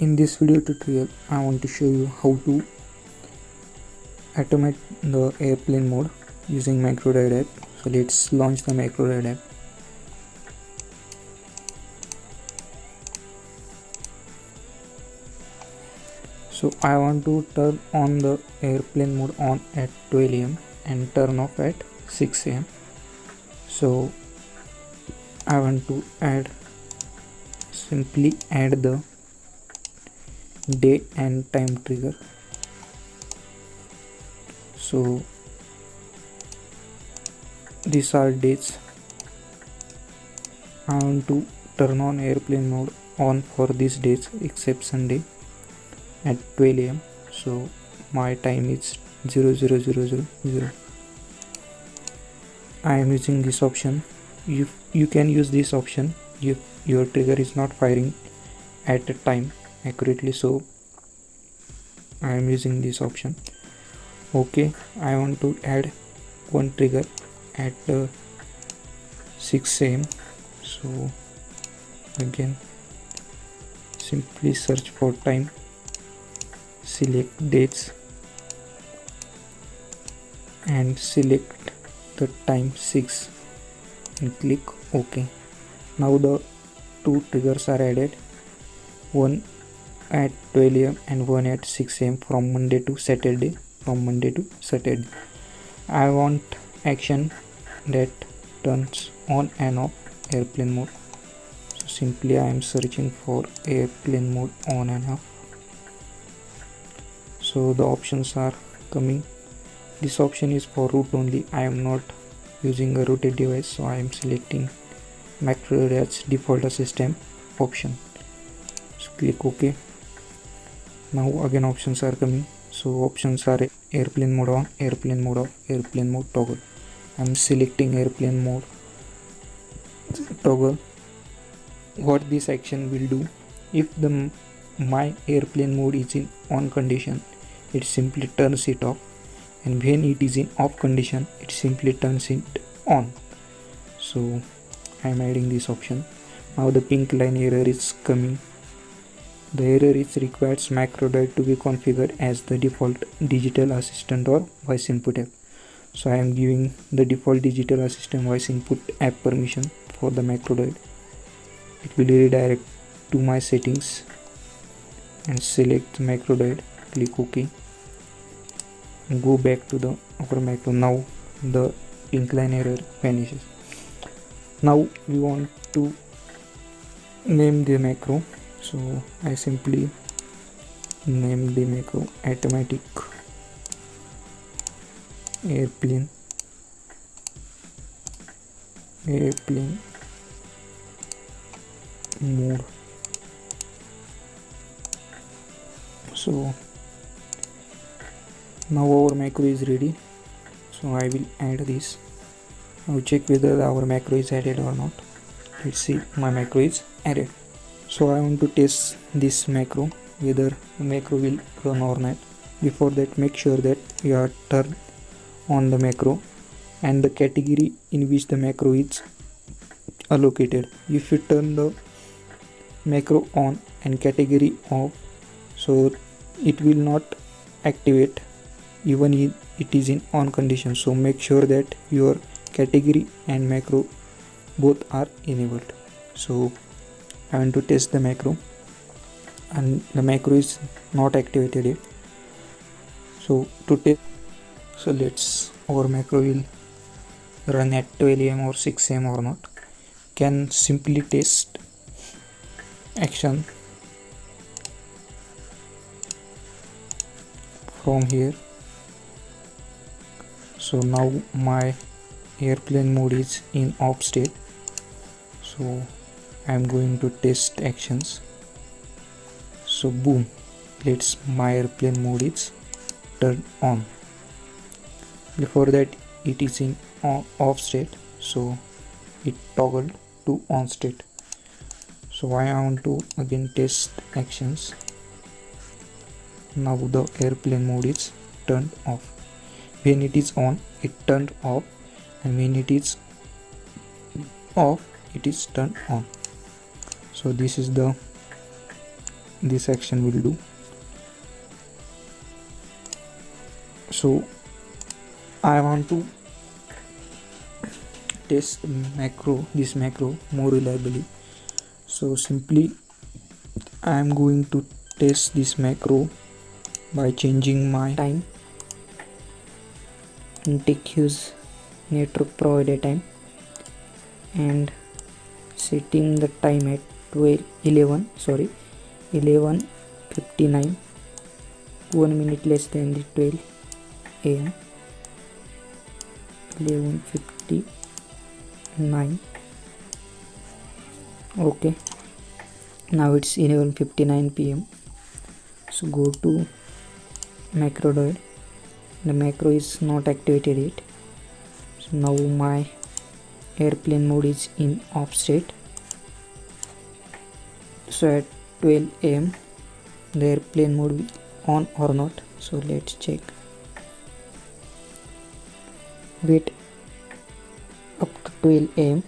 In this video tutorial, I want to show you how to automate the airplane mode using MicroDiode app. So let's launch the MicroDiode app. So I want to turn on the airplane mode on at 12 am and turn off at 6 am. So I want to simply add the day and time trigger. So these are dates. I want to turn on airplane mode on for these days except Sunday at 12 am. So my time is 00:00:00. I am using this option. You can use this option if your trigger is not firing at a time accurately, so I am using this option. Okay, I want to add one trigger at 6 am. So again, simply search for time, select dates and select the time 6 and click OK. Now the two triggers are added, one at 12 am and one at 6 am from Monday to Saturday. I want action that turns on and off airplane mode. So simply I am searching for airplane mode on and off. So the options are coming. This option is for root only. I am not using a rooted device, so I am selecting MicroDiode's default assistant option. So click OK. Now again options are coming. So options are airplane mode on, airplane mode off, airplane mode toggle. I am selecting airplane mode toggle. What this action will do, if my airplane mode is in on condition, it simply turns it off, and when it is in off condition, it simply turns it on. So I am adding this option. Now the pink line error is coming. The error is requires MicroDiode to be configured as the default digital assistant or voice input app. So I am giving the default digital assistant voice input app permission for the MicroDiode. It will redirect to my settings and select MicroDiode. Click OK. Go back to our macro. Now the pink line error vanishes. Now we want to name the macro. So I simply name the macro automatic airplane mode. So now our macro is ready. So I will add this. Now check whether our macro is added or not. Let's see, my macro is added. So I want to test this macro, whether the macro will run or not. Before that, make sure that you are turned on the macro and the category in which the macro is allocated. If you turn the macro on and category off, so it will not activate even if it is in on condition. So make sure that your category and macro both are enabled. So I want to test the macro and the macro is not activated yet. So to test, so our macro will run at 12 am or 6 am or not. Can simply test action from here. So now my airplane mode is in off state. So I am going to test actions. So boom, my airplane mode is turned on. Before that it is in off state, so it toggled to on state. So I want to again test actions. Now the airplane mode is turned off. When it is on, it turned off, and when it is off, it is turned on. So this is the this action will do. So I want to test this macro more reliably. So simply I am going to test this macro by changing my time in TechHues network provider time and setting the time at 11:59, 1 minute less than the 12 a.m. 11:59. Okay, now it's 11:59 p.m. So go to macro.doid. The macro is not activated yet. So now my airplane mode is in off state. So at 12 a.m. the airplane mode will on or not. So let's check. Wait up to 12 a.m.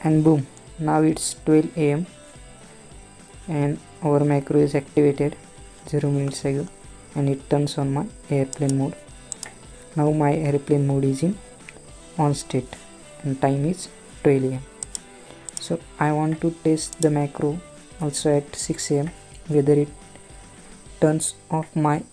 And boom, now it's 12 a.m. and our macro is activated 0 minutes ago and it turns on my airplane mode. Now my airplane mode is in on state and time is 12 a.m. So I want to test the macro also at 6 a.m. whether it turns off my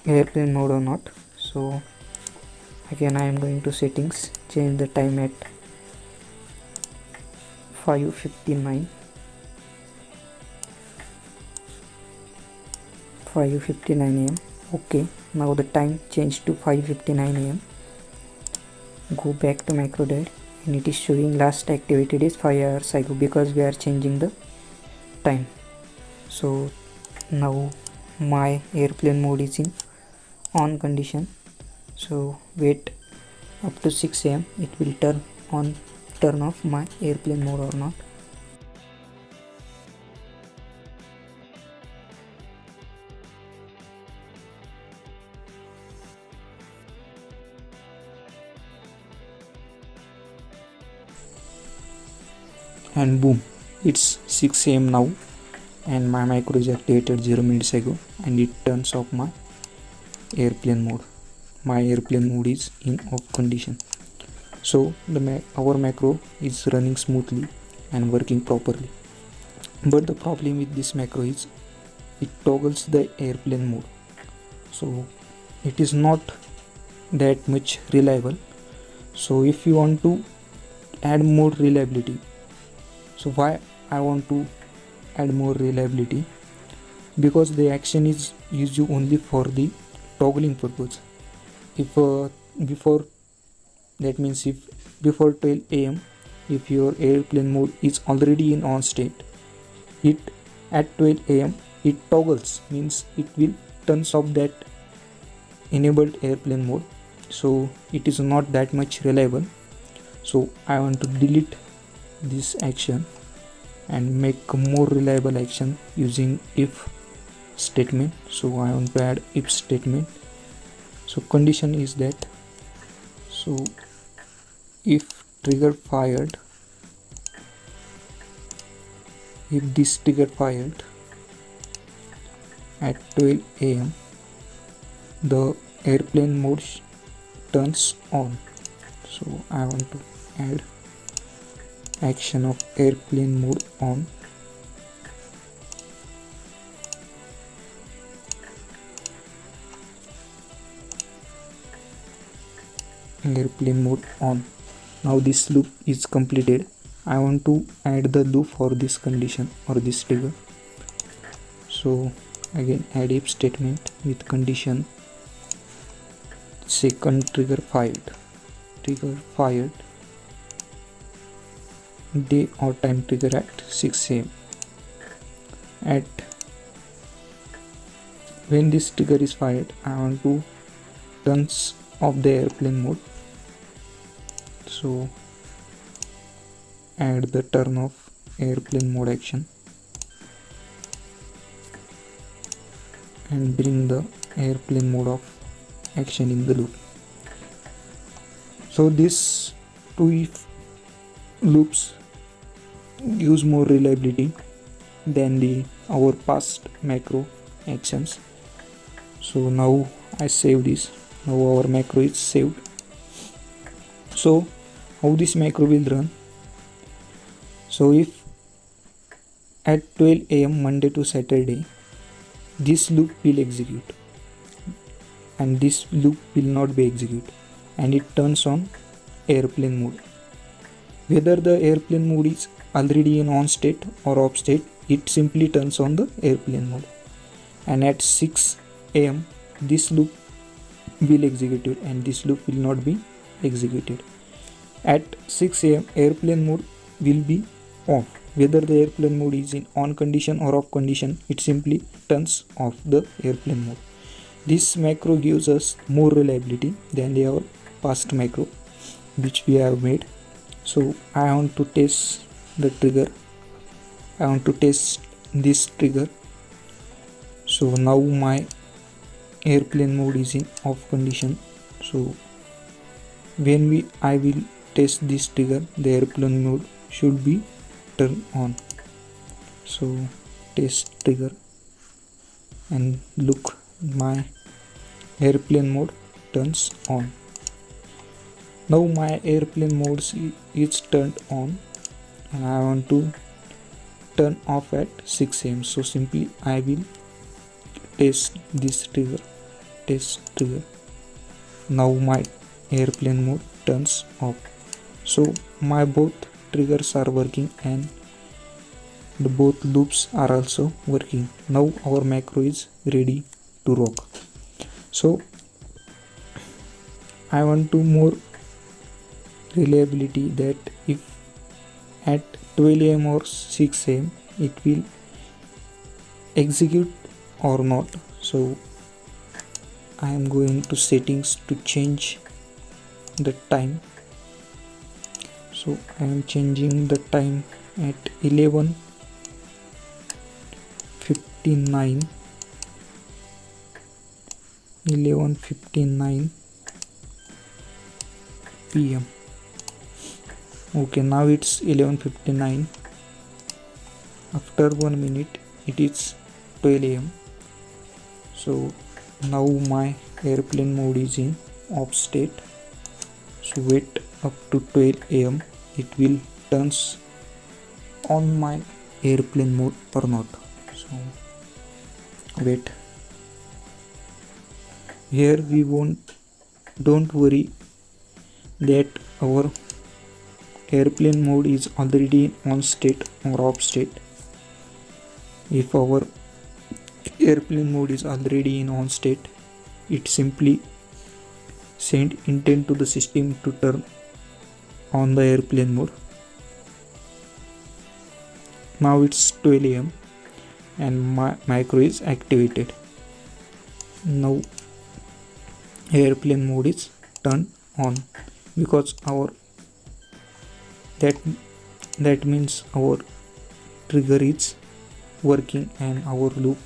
airplane mode or not. So again I am going to settings, change the time at 5:59 a.m. Okay, now the time changed to 5:59 a.m. Go back to macro.doid and it is showing last activated is 5 hours ago because we are changing the time. So now my airplane mode is in on condition. So wait up to 6 a.m. it will turn off my airplane mode or not. And boom, it's 6 a.m. now and my macro is activated 0 minutes ago and it turns off my airplane mode. My airplane mode is in off condition. So our macro is running smoothly and working properly. But the problem with this macro is it toggles the airplane mode. So it is not that much reliable. So if you want to add more reliability, so why I want to add more reliability? Because the action is used only for the toggling purpose. If before that means if before 12 a.m. if your airplane mode is already in on state, it at 12 a.m. it toggles, means it will turns off that enabled airplane mode. So it is not that much reliable. So I want to delete this action and make a more reliable action using if statement. So I want to add if statement. So condition is that, so if trigger fired, if this trigger fired at 12 a.m. the airplane mode turns on. So I want to add action of airplane mode on. Airplane mode on. Now this loop is completed. I want to add the loop for this condition or this trigger. So again add if statement with condition second trigger fired day or time trigger at 6 a.m. At when this trigger is fired, I want to turn off the airplane mode. So add the turn off airplane mode action. and bring the airplane mode of action in the loop. So these two if loops gives more reliability than our past macro actions. So now I save this. Now our macro is saved. So how this macro will run? So if at 12 am Monday to Saturday this loop will execute and this loop will not be executed, and it turns on airplane mode. Whether the airplane mode is already in on state or off state, it simply turns on the airplane mode, and at 6 am this loop will execute and this loop will not be executed. At 6 am airplane mode will be off. Whether the airplane mode is in on condition or off condition, it simply turns off the airplane mode. This macro gives us more reliability than our past macro which we have made. So I want to test the trigger. I want to test this trigger. So now my airplane mode is in off condition. So when I will test this trigger, the airplane mode should be turned on. So test trigger, and look, my airplane mode turns on. Now my airplane mode is turned on, and I want to turn off at 6 am. So simply I will test this trigger. Test trigger. Now my airplane mode turns off. So my both triggers are working and the both loops are also working. Now our macro is ready to rock. So I want to more reliability that if at 12 am or 6 am it will execute or not. So I am going to settings to change the time. So I am changing the time at 11:59 p.m. Okay, now it's 11:59. After 1 minute it is 12 am. So now my airplane mode is in off state. So wait up to 12 am, it will turns on my airplane mode or not. So wait. Here we don't worry that our airplane mode is already on state or off state. If our airplane mode is already in on state, it simply send intent to the system to turn on the airplane mode. Now it's 12 am and my macro is activated. Now airplane mode is turned on because that means our trigger is working and our loop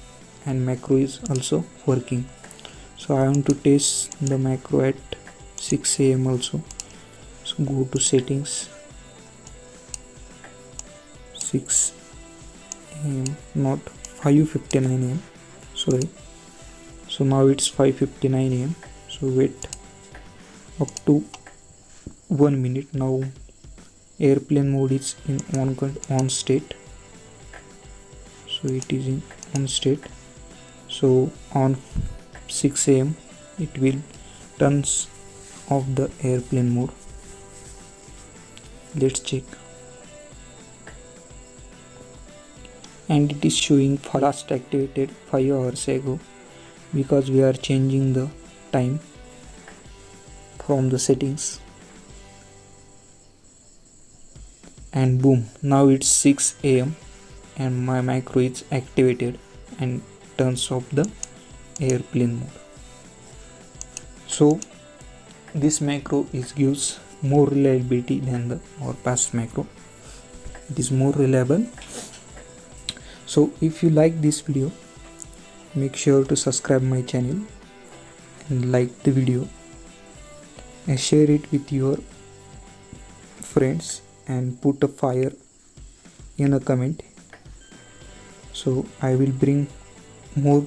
and macro is also working. So I want to test the macro at 6 am also. So go to settings, 6 am, not 5:59 am, sorry. So now it's 5:59 am. So wait up to 1 minute. Now airplane mode is in on state. So it is in on state. So on 6 am it will turns off the airplane mode. Let's check, and it is showing last activated 5 hours ago because we are changing the time from the settings. And boom, now it's 6 am and my macro is activated and turns off the airplane mode. So this macro gives more reliability than our past macro. It is more reliable. So if you like this video, make sure to subscribe my channel and like the video and share it with your friends and put a fire in a comment, so I will bring more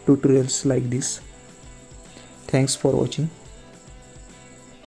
tutorials like this. Thanks for watching.